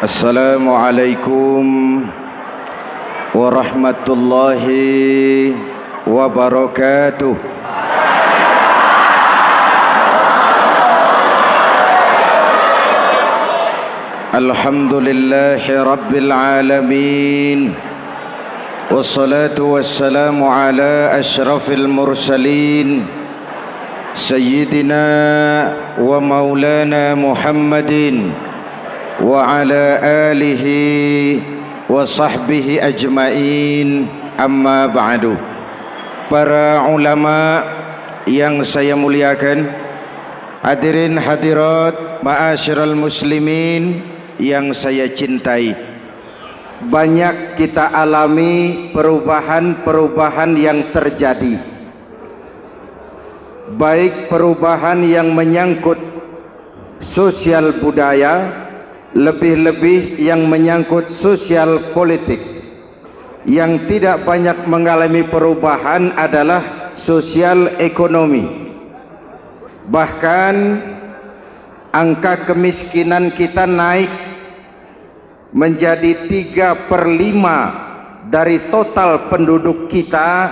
Assalamualaikum warahmatullahi wabarakatuh. Alhamdulillahi rabbil alamin. Wassalatu wassalamu ala asyrafil mursalin Sayyidina wa maulana Muhammadin wa ala alihi wa sahbihi ajmain, amma ba'du. Para ulama yang saya muliakan, hadirin hadirat ma'asyiral muslimin yang saya cintai, banyak kita alami perubahan-perubahan yang terjadi, baik perubahan yang menyangkut sosial budaya, lebih-lebih yang menyangkut sosial politik. Yang tidak banyak mengalami perubahan adalah sosial ekonomi. Bahkan angka kemiskinan kita naik menjadi 3/5 dari total penduduk kita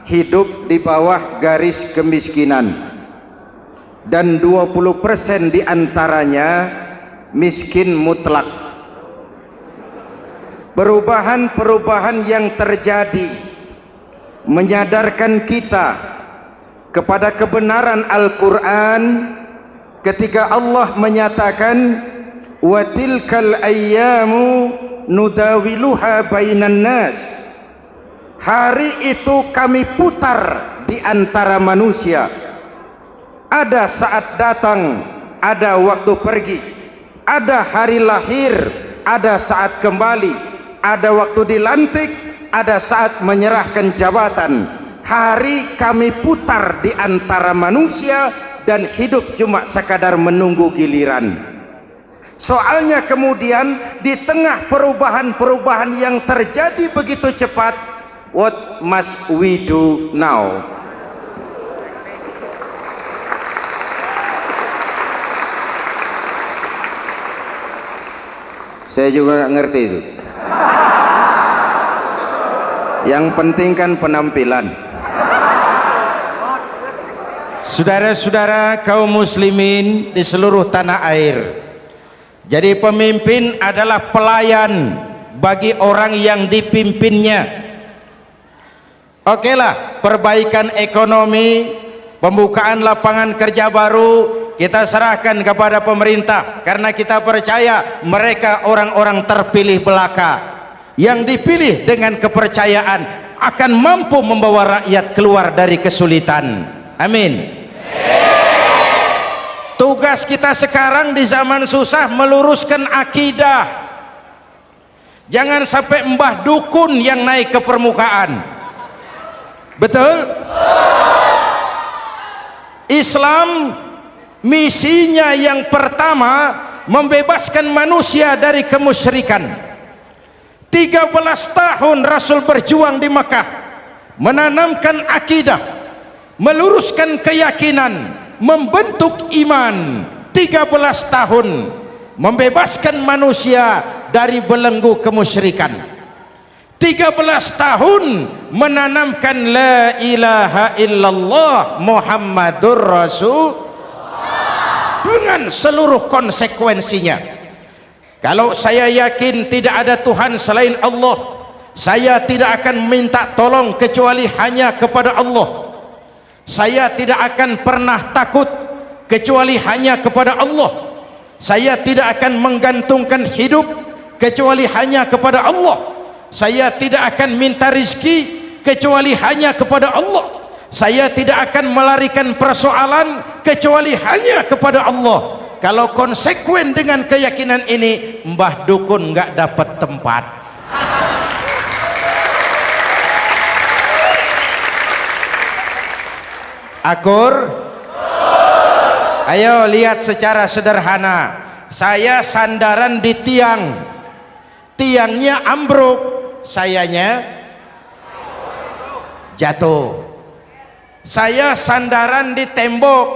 hidup di bawah garis kemiskinan, dan 20% diantaranya miskin mutlak. Perubahan-perubahan yang terjadi menyadarkan kita kepada kebenaran Al-Quran ketika Allah menyatakan wa tilkal ayyamu nudawiluha bainan nas. Hari itu kami putar di antara manusia. Ada saat datang, ada waktu pergi. Ada hari lahir, ada saat kembali, ada waktu dilantik, ada saat menyerahkan jabatan. Hari kami putar di antara manusia dan hidup cuma sekadar menunggu giliran. Soalnya kemudian di tengah perubahan-perubahan yang terjadi begitu cepat, what must we do now? Saya juga nggak ngerti itu. Yang penting kan penampilan. Saudara-saudara kaum muslimin di seluruh tanah air, jadi pemimpin adalah pelayan bagi orang yang dipimpinnya. Okelah, perbaikan ekonomi, pembukaan lapangan kerja baru kita serahkan kepada pemerintah, karena kita percaya mereka orang-orang terpilih belaka yang dipilih dengan kepercayaan akan mampu membawa rakyat keluar dari kesulitan. Amin. Tugas kita sekarang di zaman susah meluruskan akidah. Jangan sampai mbah dukun yang naik ke permukaan. Betul? Islam misinya yang pertama membebaskan manusia dari kemusyrikan. 13 tahun Rasul berjuang di Mekah, menanamkan akidah, meluruskan keyakinan, membentuk iman. 13 tahun membebaskan manusia dari belenggu kemusyrikan. 13 tahun menanamkan la ilaha illallah Muhammadur Rasul dengan seluruh konsekuensinya. Kalau saya yakin tidak ada Tuhan selain Allah, saya tidak akan minta tolong kecuali hanya kepada Allah. Saya tidak akan pernah takut kecuali hanya kepada Allah. Saya tidak akan menggantungkan hidup kecuali hanya kepada Allah. Saya tidak akan minta rizki kecuali hanya kepada Allah. Saya tidak akan melarikan persoalan kecuali hanya kepada Allah. Kalau konsekuen dengan keyakinan ini, mbah dukun nggak dapat tempat. Akur? Ayo lihat secara sederhana. Saya sandaran di tiang, tiangnya ambruk, sayanya jatuh. Saya sandaran di tembok,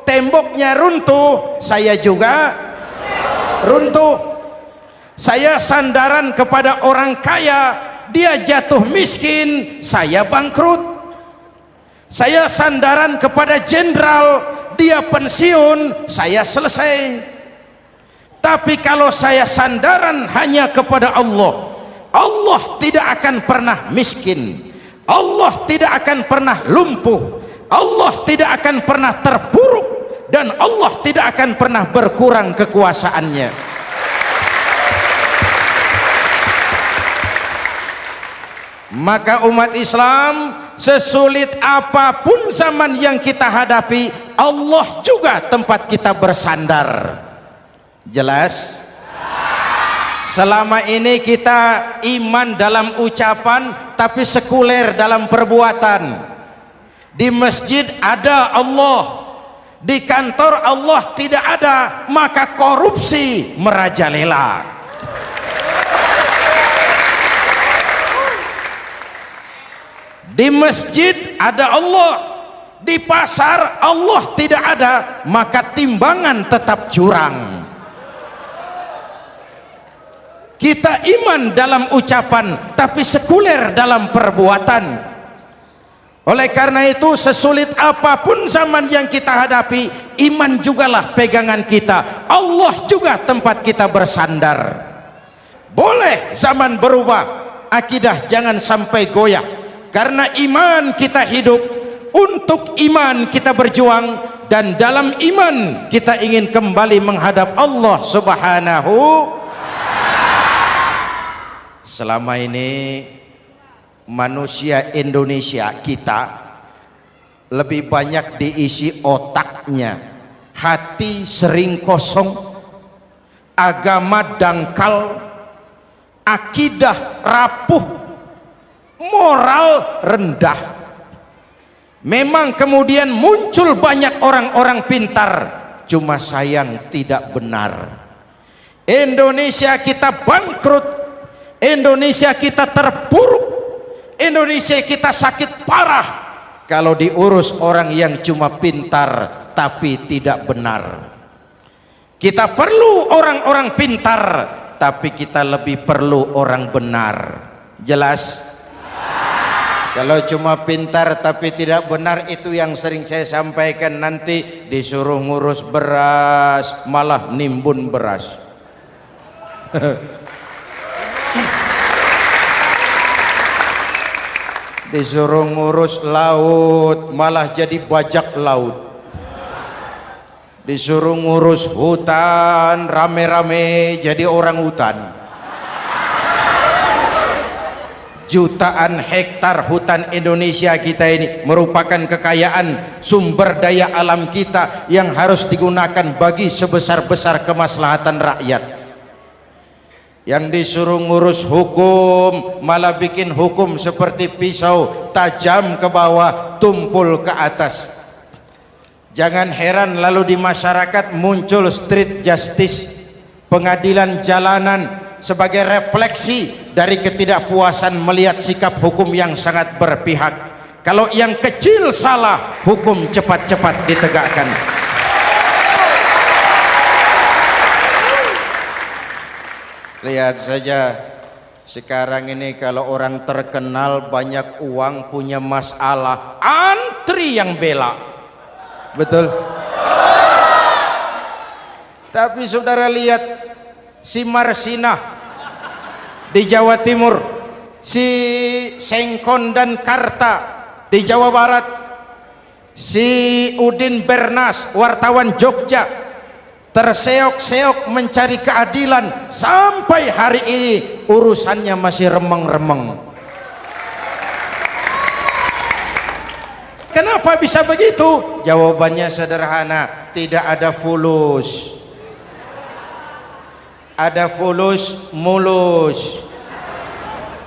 temboknya runtuh, saya juga runtuh. Saya sandaran kepada orang kaya, dia jatuh miskin, saya bangkrut. Saya sandaran kepada jenderal, dia pensiun, saya selesai. Tapi kalau saya sandaran hanya kepada Allah, Allah tidak akan pernah miskin, Allah tidak akan pernah lumpuh, Allah tidak akan pernah terpuruk, dan Allah tidak akan pernah berkurang kekuasaannya. Maka umat Islam, sesulit apapun zaman yang kita hadapi, Allah juga tempat kita bersandar. Jelas? Selama ini kita iman dalam ucapan tapi sekuler dalam perbuatan. Di masjid ada Allah, di kantor Allah tidak ada, maka korupsi merajalela. Di masjid ada Allah, di pasar Allah tidak ada, maka timbangan tetap curang. Kita iman dalam ucapan tapi sekuler dalam perbuatan. Oleh karena itu, sesulit apapun zaman yang kita hadapi, iman jugalah pegangan kita, Allah juga tempat kita bersandar. Boleh zaman berubah, akidah jangan sampai goyah. Karena iman kita hidup, untuk iman kita berjuang, dan dalam iman kita ingin kembali menghadap Allah Subhanahu. Selama ini manusia Indonesia kita lebih banyak diisi otaknya, hati sering kosong, agama dangkal, akidah rapuh, moral rendah. Memang kemudian muncul banyak orang-orang pintar, cuma sayang tidak benar. Indonesia kita bangkrut, Indonesia kita terpuruk, Indonesia kita sakit parah kalau diurus orang yang cuma pintar tapi tidak benar. Kita perlu orang-orang pintar, tapi kita lebih perlu orang benar. Jelas? Kalau cuma pintar tapi tidak benar, itu yang sering saya sampaikan, nanti disuruh ngurus beras malah nimbun beras. Disuruh ngurus laut malah jadi bajak laut. Disuruh ngurus hutan rame-rame jadi orang hutan. Jutaan hektar hutan Indonesia kita ini merupakan kekayaan sumber daya alam kita yang harus digunakan bagi sebesar-besar kemaslahatan rakyat. Yang disuruh ngurus hukum malah bikin hukum seperti pisau, tajam ke bawah, tumpul ke atas. Jangan heran lalu di masyarakat muncul street justice, pengadilan jalanan, sebagai refleksi dari ketidakpuasan melihat sikap hukum yang sangat berpihak. Kalau yang kecil salah, hukum cepat-cepat ditegakkan. Lihat saja sekarang ini, kalau orang terkenal banyak uang punya masalah, antri yang bela. Betul? Tapi saudara lihat si Marsinah di Jawa Timur, si Sengkon dan Karta di Jawa Barat, si Udin Bernas wartawan Jogja terseok-seok mencari keadilan, sampai hari ini urusannya masih remeng-remeng. Kenapa bisa begitu? Jawabannya sederhana, tidak ada fulus. Ada fulus mulus,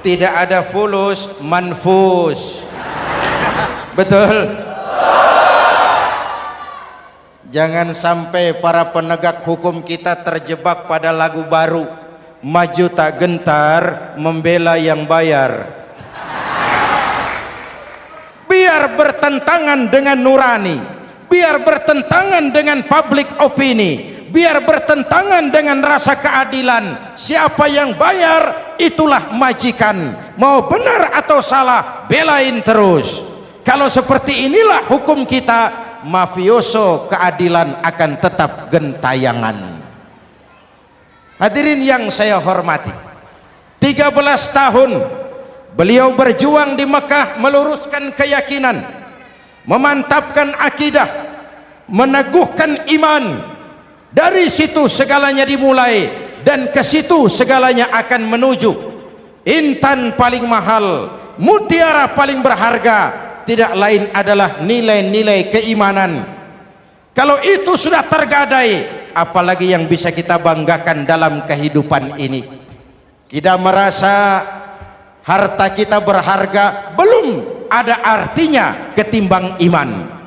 tidak ada fulus manfus. Betul? Jangan sampai para penegak hukum kita terjebak pada lagu baru, maju tak gentar membela yang bayar. Biar bertentangan dengan nurani, biar bertentangan dengan public opini, biar bertentangan dengan rasa keadilan. Siapa yang bayar itulah majikan, mau benar atau salah belain terus. Kalau seperti inilah hukum kita, mafioso keadilan akan tetap gentayangan. Hadirin yang saya hormati, 13 tahun beliau berjuang di Mekah meluruskan keyakinan, memantapkan akidah, meneguhkan iman. Dari situ segalanya dimulai dan ke situ segalanya akan menuju. Intan paling mahal, mutiara paling berharga tidak lain adalah nilai-nilai keimanan. Kalau itu sudah tergadai, apalagi yang bisa kita banggakan dalam kehidupan ini? Kita merasa harta kita berharga, belum ada artinya ketimbang iman.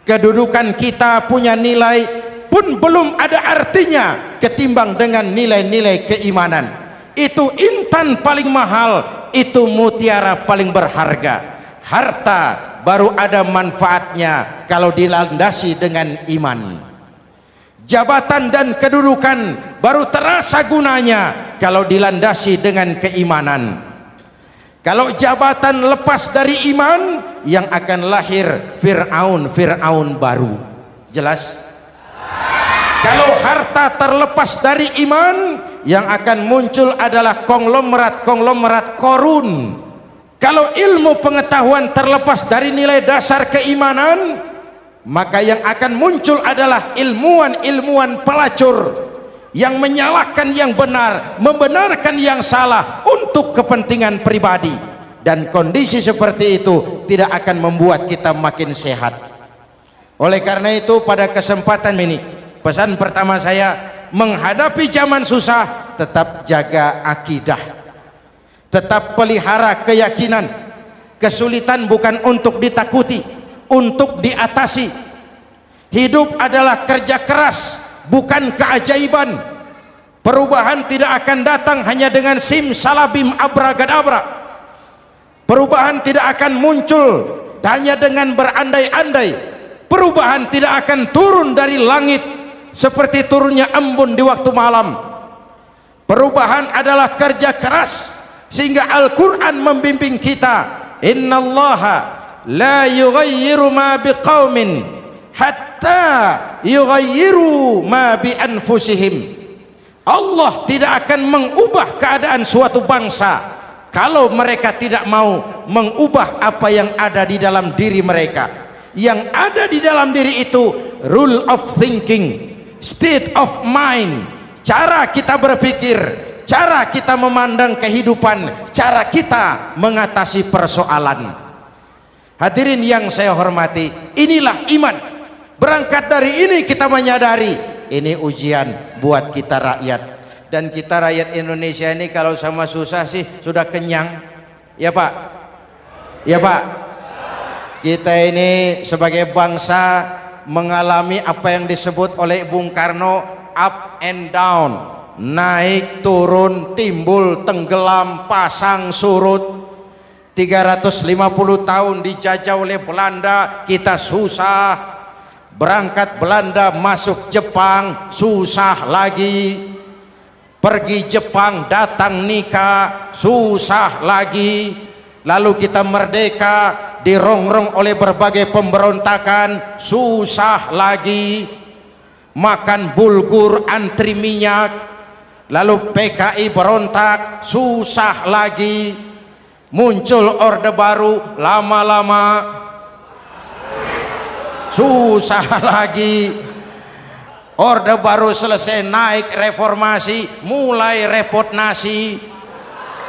Kedudukan kita punya nilai pun belum ada artinya ketimbang dengan nilai-nilai keimanan. Itu intan paling mahal, itu mutiara paling berharga. Harta baru ada manfaatnya kalau dilandasi dengan iman. Jabatan dan kedudukan baru terasa gunanya kalau dilandasi dengan keimanan. Kalau jabatan lepas dari iman, yang akan lahir Fir'aun baru. Jelas? Kalau harta terlepas dari iman, yang akan muncul adalah konglomerat Korun. Kalau ilmu pengetahuan terlepas dari nilai dasar keimanan, maka yang akan muncul adalah ilmuwan pelacur yang menyalahkan yang benar, membenarkan yang salah untuk kepentingan pribadi. Dan kondisi seperti itu tidak akan membuat kita makin sehat. Oleh karena itu, pada kesempatan ini, pesan pertama saya, menghadapi zaman susah tetap jaga akidah, tetap pelihara keyakinan. Kesulitan bukan untuk ditakuti, untuk diatasi. Hidup adalah kerja keras, bukan keajaiban. Perubahan tidak akan datang hanya dengan simsalabim abragadabra. Perubahan tidak akan muncul hanya dengan berandai-andai. Perubahan tidak akan turun dari langit seperti turunnya embun di waktu malam. Perubahan adalah kerja keras, sehingga Al-Quran membimbing kita, innallaha la yughayyiru ma biqaumin hatta yughayyiru ma bi anfusihim. Allah tidak akan mengubah keadaan suatu bangsa kalau mereka tidak mau mengubah apa yang ada di dalam diri mereka. Yang ada di dalam diri itu rule of thinking, state of mind, cara kita berpikir, cara kita memandang kehidupan, cara kita mengatasi persoalan. Hadirin yang saya hormati, inilah iman. Berangkat dari ini kita menyadari ini ujian buat kita rakyat. Dan kita rakyat Indonesia ini kalau sama susah sih sudah kenyang. Ya Pak? Ya Pak? Kita ini sebagai bangsa mengalami apa yang disebut oleh Bung Karno up and down, naik turun, timbul tenggelam, pasang surut. 350 tahun dijajah oleh Belanda, kita susah. Berangkat Belanda masuk Jepang, susah lagi. Pergi Jepang, datang nikah, susah lagi. Lalu kita merdeka, dirongrong oleh berbagai pemberontakan, susah lagi. Makan bulgur, antri minyak. Lalu PKI berontak, susah lagi. Muncul orde baru, lama-lama susah lagi. Orde baru selesai, naik reformasi, mulai repot nasi,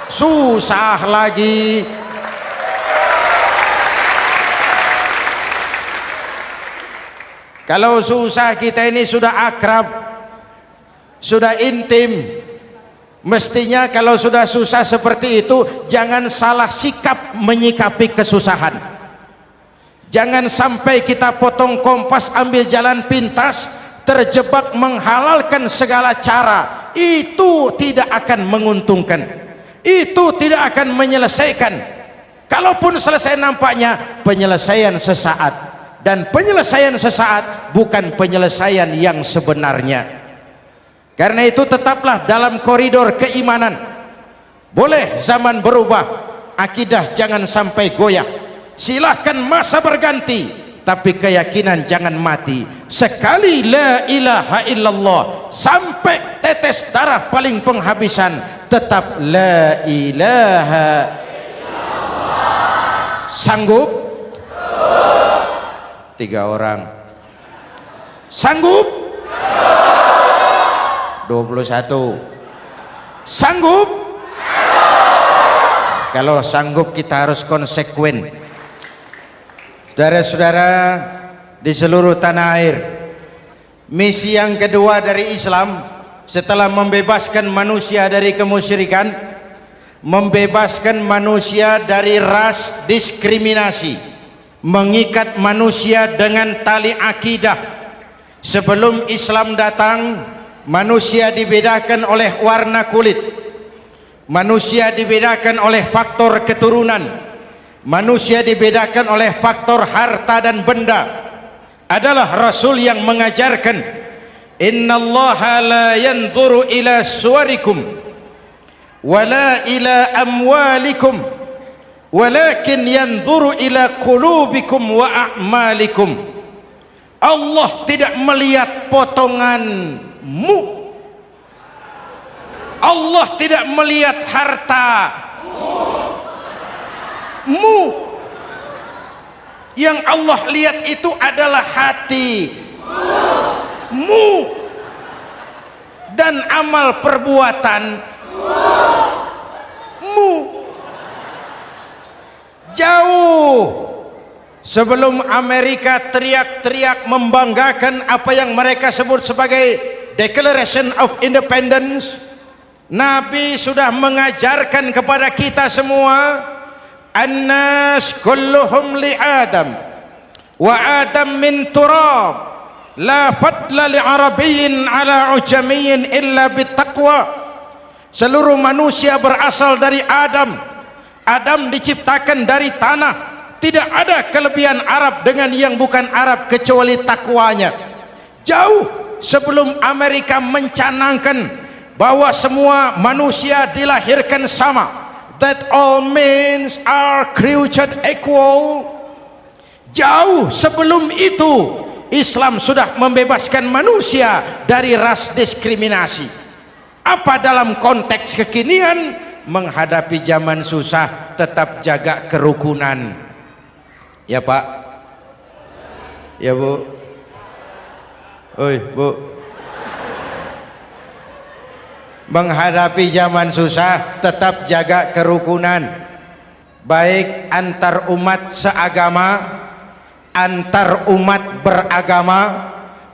susah lagi. Kalau susah kita ini sudah akrab, sudah intim. Mestinya kalau sudah susah seperti itu, jangan salah sikap menyikapi kesusahan. Jangan sampai kita potong kompas, ambil jalan pintas, terjebak menghalalkan segala cara. Itu tidak akan menguntungkan, itu tidak akan menyelesaikan. Kalaupun selesai, nampaknya penyelesaian sesaat, dan penyelesaian sesaat bukan penyelesaian yang sebenarnya. Karena itu tetaplah dalam koridor keimanan. Boleh zaman berubah, akidah jangan sampai goyah. Silahkan masa berganti, tapi keyakinan jangan mati. Sekali la ilaha illallah sampai tetes darah paling penghabisan, tetap la ilaha illallah. Sanggup? 3 orang. Sanggup? 21. Sanggup? Kalau sanggup kita harus konsekuen. Saudara-saudara di seluruh tanah air, misi yang kedua dari Islam setelah membebaskan manusia dari kemusyrikan, membebaskan manusia dari ras diskriminasi, mengikat manusia dengan tali akidah. Sebelum Islam datang, manusia dibedakan oleh warna kulit, manusia dibedakan oleh faktor keturunan, manusia dibedakan oleh faktor harta dan benda. Adalah Rasul yang mengajarkan, innallaha la yanzuru ila suwarikum wala ila amwalikum walakin yanzuru ila qulubikum wa a'malikum. Allah tidak melihat potonganmu, Allah tidak melihat hartamu. Yang Allah lihat itu adalah hatimu dan amal perbuatanmu. Jauh sebelum Amerika teriak-teriak membanggakan apa yang mereka sebut sebagai Declaration of Independence, Nabi sudah mengajarkan kepada kita semua, annas kulluhum li Adam wa Adam min turab la fadla li arabiyyin ala ujamiyyin illa bittaqwa. Seluruh manusia berasal dari Adam. Adam diciptakan dari tanah. Tidak ada kelebihan Arab dengan yang bukan Arab kecuali takwanya. Jauh sebelum Amerika mencanangkan bahwa semua manusia dilahirkan sama, that all men are created equal. Jauh sebelum itu Islam sudah membebaskan manusia dari ras diskriminasi. Apa dalam konteks kekinian menghadapi zaman susah tetap jaga kerukunan? Ya Pak, ya Bu, oi Bu, menghadapi zaman susah tetap jaga kerukunan, baik antar umat seagama, antar umat beragama,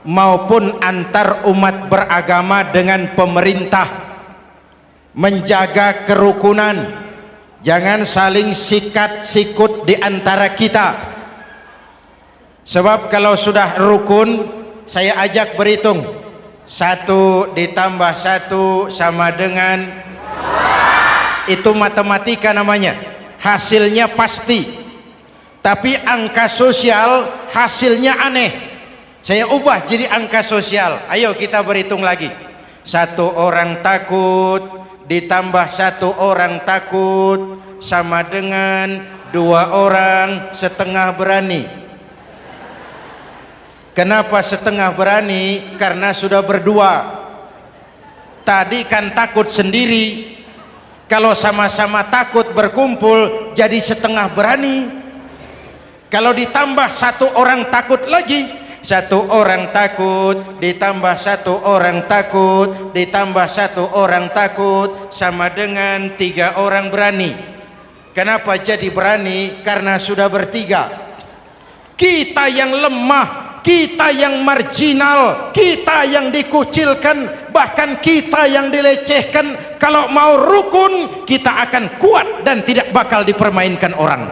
maupun antar umat beragama dengan pemerintah. Menjaga kerukunan, jangan saling sikat sikut di antara kita. Sebab kalau sudah rukun, saya ajak berhitung, 1 ditambah 1 sama dengan, itu matematika namanya, hasilnya pasti. Tapi angka sosial hasilnya aneh. Saya ubah jadi angka sosial. Ayo kita berhitung lagi. 1 orang takut ditambah 1 orang takut sama dengan 2 orang setengah berani. Kenapa setengah berani? Karena sudah berdua. Tadi kan takut sendiri. Kalau sama-sama takut berkumpul jadi setengah berani. Kalau ditambah 1 orang takut lagi, 1 orang takut ditambah 1 orang takut ditambah 1 orang takut sama dengan 3 orang berani. Kenapa jadi berani? Karena sudah bertiga. Kita yang lemah, kita yang marginal, kita yang dikucilkan, bahkan kita yang dilecehkan, kalau mau rukun kita akan kuat dan tidak bakal dipermainkan orang.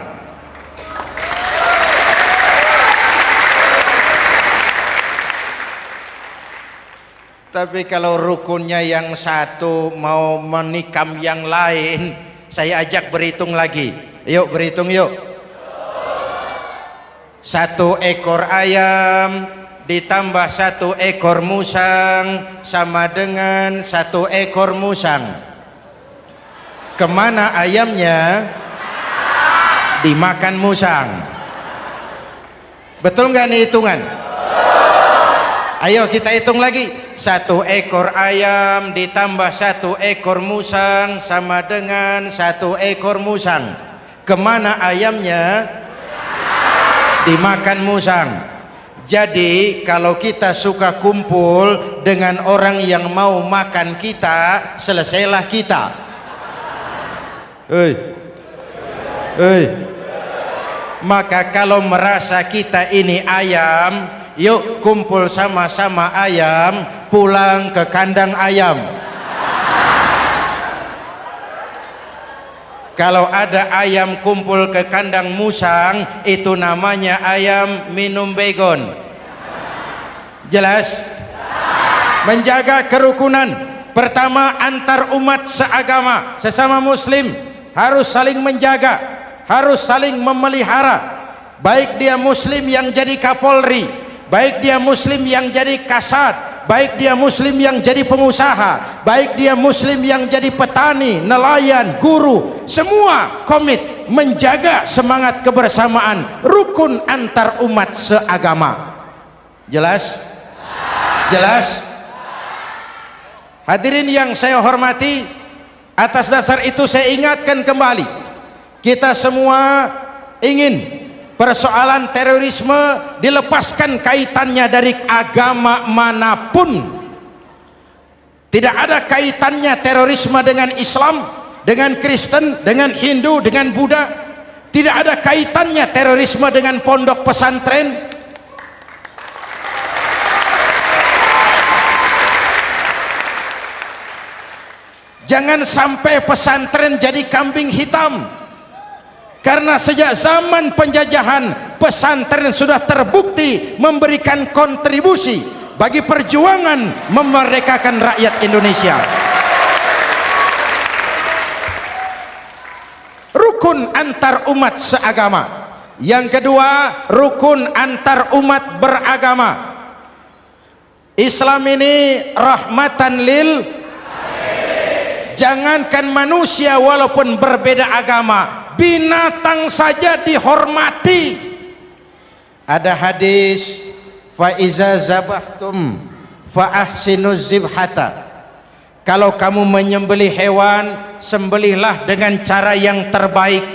Tapi kalau rukunnya yang satu mau menikam yang lain, saya ajak berhitung lagi. Yuk berhitung yuk. 1 ekor ayam ditambah 1 ekor musang sama dengan 1 ekor musang. Kemana ayamnya? Dimakan musang. Betul nggak nih hitungan? Ayo kita hitung lagi. 1 ekor ayam ditambah 1 ekor musang sama dengan 1 ekor musang. Kemana ayamnya? Dimakan musang. Jadi kalau kita suka kumpul dengan orang yang mau makan kita, selesailah kita. Maka kalau merasa kita ini ayam, yuk kumpul sama-sama ayam, pulang ke kandang ayam. Kalau ada ayam kumpul ke kandang musang, itu namanya ayam minum baygon. Jelas? Menjaga kerukunan. Pertama, antar umat seagama, sesama muslim harus saling menjaga, harus saling memelihara. Baik dia muslim yang jadi kapolri, baik dia muslim yang jadi kasat, baik dia muslim yang jadi pengusaha, baik dia muslim yang jadi petani, nelayan, guru, semua komit menjaga semangat kebersamaan, rukun antar umat seagama. Jelas? Jelas? Hadirin yang saya hormati, atas dasar itu saya ingatkan kembali, kita semua ingin persoalan terorisme dilepaskan kaitannya dari agama manapun. Tidak ada kaitannya terorisme dengan Islam, dengan Kristen, dengan Hindu, dengan Buddha. Tidak ada kaitannya terorisme dengan pondok pesantren. Jangan sampai pesantren jadi kambing hitam. Karena sejak zaman penjajahan, pesantren sudah terbukti memberikan kontribusi bagi perjuangan memerdekakan rakyat Indonesia. Rukun antar umat seagama. Yang kedua, rukun antar umat beragama. Islam ini rahmatan lil, jangankan manusia walaupun berbeda agama, binatang saja dihormati. Ada hadis, fa iza zabahtum fa ahsinuz zibhata. Kalau kamu menyembelih hewan, sembelihlah dengan cara yang terbaik.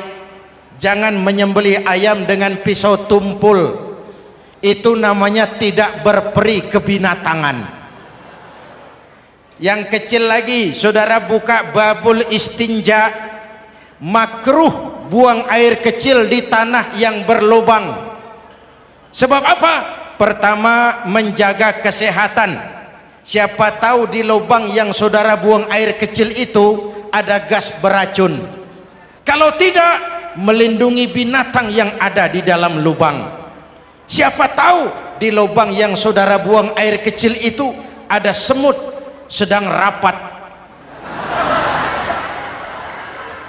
Jangan menyembelih ayam dengan pisau tumpul. Itu namanya tidak berperi kebinatangan. Yang kecil lagi, saudara buka babul istinja, makruh buang air kecil di tanah yang berlubang. Sebab apa? Pertama, menjaga kesehatan. Siapa tahu di lubang yang saudara buang air kecil itu ada gas beracun. Kalau tidak, melindungi binatang yang ada di dalam lubang. Siapa tahu di lubang yang saudara buang air kecil itu ada semut sedang rapat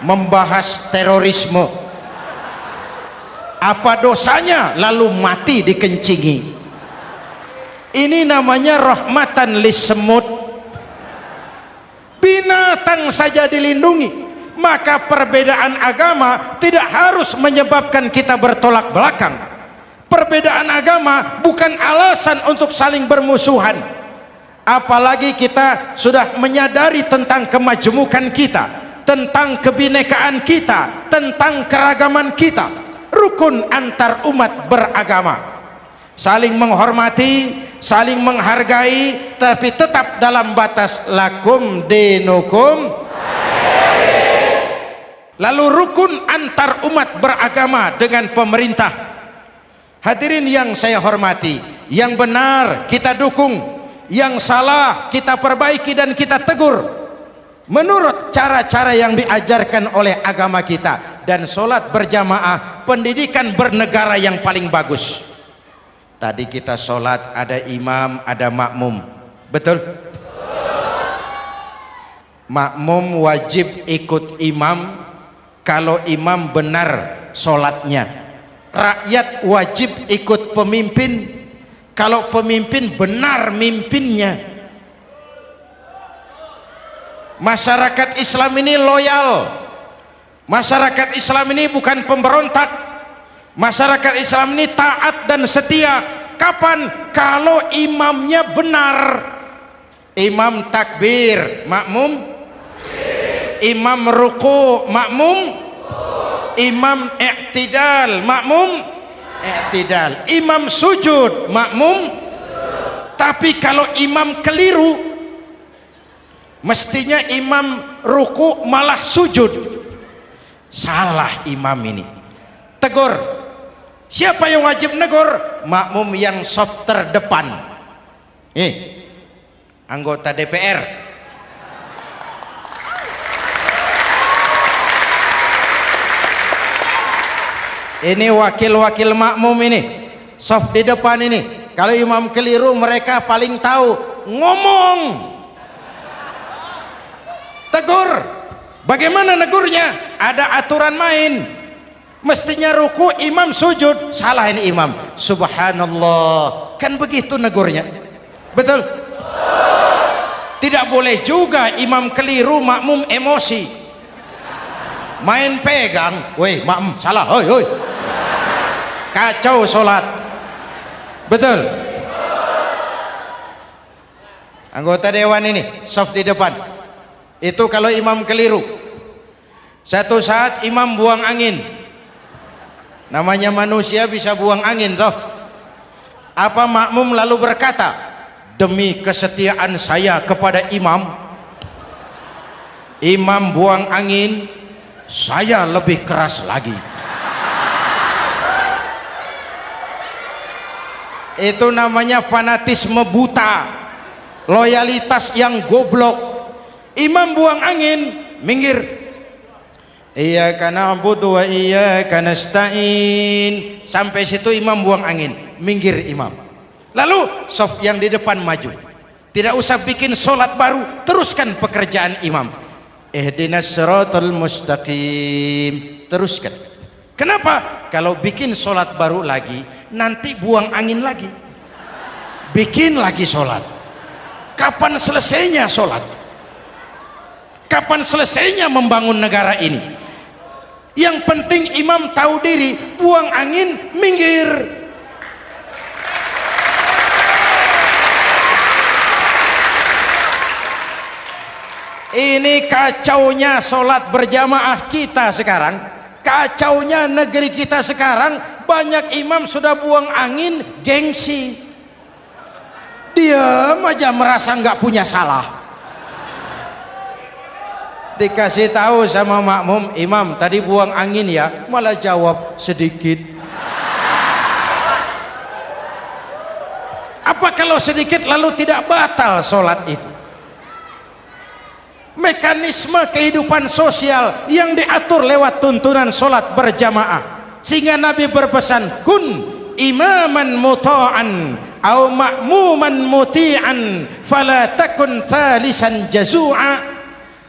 membahas terorisme. Apa dosanya lalu mati dikencingi? Ini namanya rahmatan lis semut. Binatang saja dilindungi. Maka perbedaan agama tidak harus menyebabkan kita bertolak belakang. Perbedaan agama bukan alasan untuk saling bermusuhan. Apalagi kita sudah menyadari tentang kemajmukan kita, tentang kebinekaan kita, tentang keragaman kita. Rukun antar umat beragama, saling menghormati, saling menghargai, tapi tetap dalam batas lakum dinukum. Lalu rukun antar umat beragama dengan pemerintah. Hadirin yang saya hormati, yang benar kita dukung, yang salah kita perbaiki dan kita tegur menurut cara-cara yang diajarkan oleh agama kita. Dan sholat berjamaah, pendidikan bernegara yang paling bagus. Tadi kita sholat ada imam, ada makmum, betul? Makmum wajib ikut imam kalau imam benar sholatnya. Rakyat wajib ikut pemimpin kalau pemimpin benar mimpinnya. Masyarakat Islam ini loyal, masyarakat Islam ini bukan pemberontak, masyarakat Islam ini taat dan setia. Kapan? Kalau imamnya benar. Imam takbir, makmum, imam ruku, makmum, imam i'tidal, makmum i'tidal, imam sujud, makmum. Tapi kalau imam keliru, mestinya imam ruku malah sujud, salah imam ini. Tegur. Siapa yang wajib negur? Makmum yang saf terdepan. Anggota DPR. Ini wakil-wakil makmum ini, saf di depan ini. Kalau imam keliru, mereka paling tahu. Ngomong, tegur. Bagaimana negurnya? Ada aturan main. Mestinya ruku, imam sujud, salah ini imam. Subhanallah, kan begitu negurnya. Betul? Tidak boleh juga imam keliru, makmum emosi, main pegang. Woi makmum salah, hoi hoi, kacau sholat. Betul? Anggota dewan ini saf di depan, itu kalau imam keliru, satu saat imam buang angin. Namanya manusia bisa buang angin toh. Apa makmum lalu berkata, demi kesetiaan saya kepada imam, imam buang angin, saya lebih keras lagi. Itu namanya fanatisme buta, loyalitas yang goblok. Imam buang angin, minggir. Iyyaka na'budu wa iyyaka nasta'in. Sampai situ imam buang angin, minggir imam. Lalu saf yang di depan maju. Tidak usah bikin sholat baru, teruskan pekerjaan imam. Ihdinas siratal mustaqim, teruskan. Kenapa? Kalau bikin sholat baru lagi, nanti buang angin lagi, bikin lagi sholat. Kapan selesainya sholat? Kapan selesainya membangun negara ini? Yang penting imam tahu diri, buang angin, minggir. Ini kacaunya sholat berjamaah kita sekarang, kacaunya negeri kita sekarang. Banyak imam sudah buang angin, gengsi, diam aja merasa nggak punya salah. Dikasih tahu sama makmum, imam tadi buang angin ya, malah jawab sedikit. Apa kalau sedikit lalu tidak batal sholat itu? Mekanisme kehidupan sosial yang diatur lewat tuntunan sholat berjamaah, sehingga Nabi berpesan, kun imaman muta'an au ma'muman muti'an fala takun thalisan jazu'a.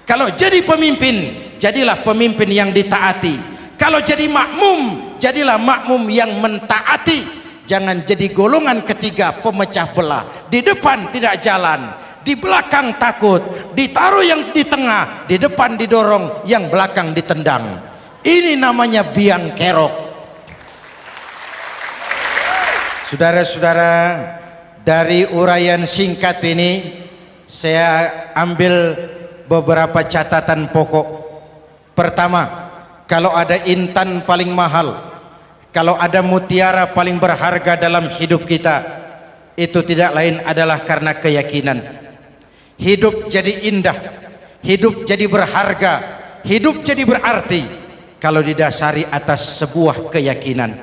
Kalau jadi pemimpin, jadilah pemimpin yang ditaati. Kalau jadi makmum, jadilah makmum yang mentaati. Jangan jadi golongan ketiga pemecah belah. Di depan tidak jalan, di belakang takut, ditaruh yang di tengah, di depan didorong, yang belakang ditendang. Ini namanya biang kerok. Saudara-saudara, dari uraian singkat ini saya ambil beberapa catatan pokok. Pertama, kalau ada intan paling mahal, kalau ada mutiara paling berharga dalam hidup kita, itu tidak lain adalah karena keyakinan. Hidup jadi indah, hidup jadi berharga, hidup jadi berarti kalau didasari atas sebuah keyakinan.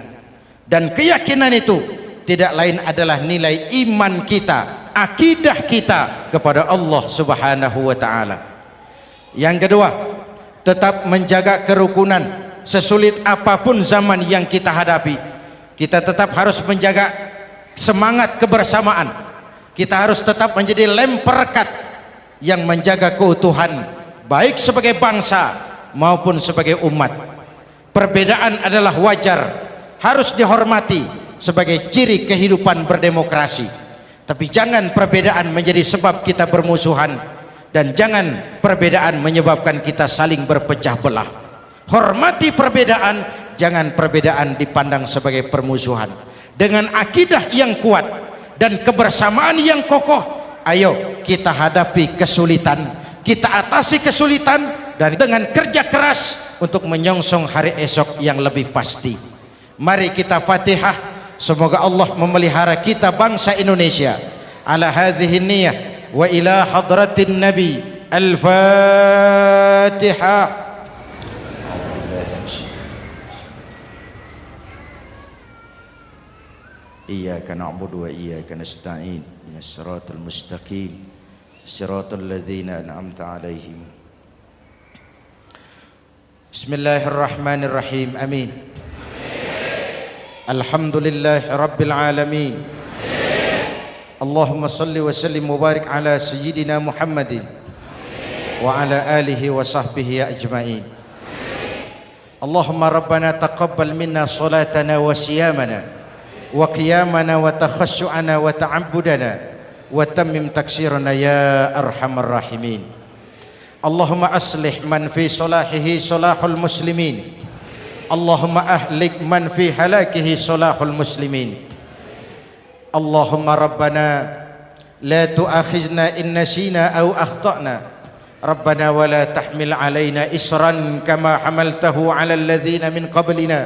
Dan keyakinan itu tidak lain adalah nilai iman kita, akidah kita kepada Allah Subhanahu wa ta'ala. Yang kedua, tetap menjaga kerukunan. Sesulit apapun zaman yang kita hadapi, kita tetap harus menjaga semangat kebersamaan. Kita harus tetap menjadi lem perekat yang menjaga keutuhan, baik sebagai bangsa maupun sebagai umat. Perbedaan adalah wajar, harus dihormati, sebagai ciri kehidupan berdemokrasi. Tapi jangan perbedaan menjadi sebab kita bermusuhan, dan jangan perbedaan menyebabkan kita saling berpecah belah. Hormati perbedaan, jangan perbedaan dipandang sebagai permusuhan. Dengan akidah yang kuat dan kebersamaan yang kokoh, ayo kita hadapi kesulitan, kita atasi kesulitan, dan dengan kerja keras untuk menyongsong hari esok yang lebih pasti. Mari kita Fatihah, semoga Allah memelihara kita bangsa Indonesia. Ala hadhihi niyyah wa ila hadratin nabi. Al-Fatihah. Iyyaka na'budu wa iyyaka nasta'in. Ihdinas siratal mustaqim. Siratal ladzina an'amta 'alaihim. Bismillahirrahmanirrahim. Amin. Alhamdulillahi rabbil alamin. Allahumma salli wa sallim wa barik ala sayyidina Muhammadin wa ala alihi wa sahbihi ajma'in. Allahumma rabbana taqabbal minna salatana wa siyamana wa qiyamana wa takhassu'ana wa ta'abbudana wa tammim taksirana ya arhamar rahimin. Allahumma aslih man fi salahihi salahul muslimin. Allahumma ahlik man fi halakihi salahul muslimin. Allahumma rabbana la tu'akhizna in nasina aw akhtana. Rabbana wa la tahmil alaina isran kama hamaltahu ala alladhina min qablina.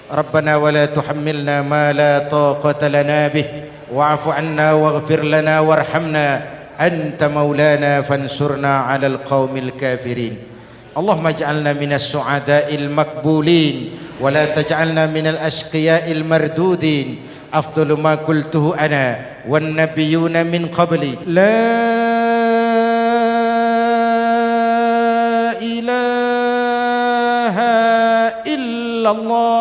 Rabbana wa la tuhammilna ma la taqata lana bih wa'fu 'anna waghfir lana warhamna anta maulana fansurna 'alal qaumil kafirin. Allahumma ij'alna minas su'ada'il maqbulin wa la taj'alna minal ashqiya'il mardudin. Afdalu ma qultuhu ana wan nabiyyuna min qabli. La ilaha illallah.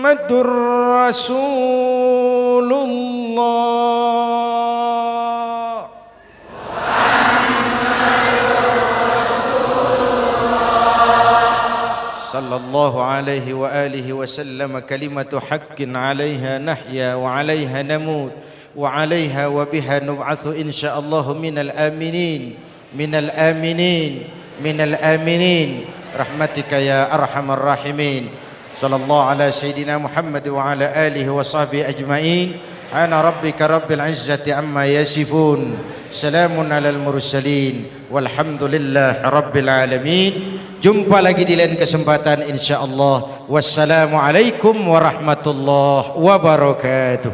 Muhammadur Rasulullah. Sallallahu alaihi wa alihi wa sallam. Kalimatu haqqin 'alaiha nahya wa 'alaiha namut wa 'alaiha wa biha nub'atsu insyaallah minal aminin minal aminin minal aminin rahmatika ya arhamar rahimin. Sallallahu ala sayyidina Muhammad wa ala alihi wa sahbihi ajma'in. Ana rabbika rabbil izzati amma yasifun. Salamun alal mursalin walhamdulillahi rabbil alamin. Jumpa lagi di lain kesempatan insyaallah. Wassalamualaikum warahmatullahi wabarakatuh.